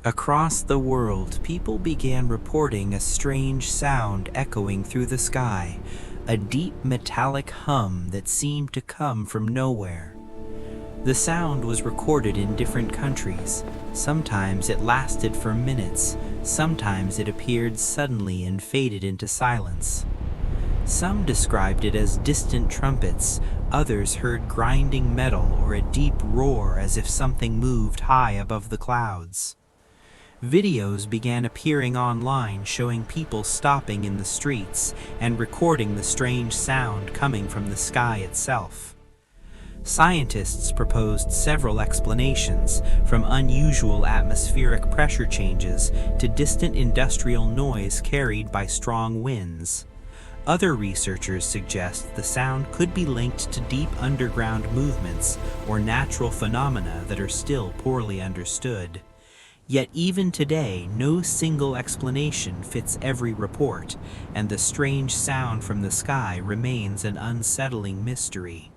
Across the world, people began reporting a strange sound echoing through the sky, a deep metallic hum that seemed to come from nowhere. The sound was recorded in different countries. Sometimes it lasted for minutes, sometimes it appeared suddenly and faded into silence. Some described it as distant trumpets, others heard grinding metal or a deep roar as if something moved high above the clouds. Videos began appearing online showing people stopping in the streets and recording the strange sound coming from the sky itself. Scientists proposed several explanations, from unusual atmospheric pressure changes to distant industrial noise carried by strong winds. Other researchers suggest the sound could be linked to deep underground movements or natural phenomena that are still poorly understood. Yet even today, no single explanation fits every report, and the strange sound from the sky remains an unsettling mystery.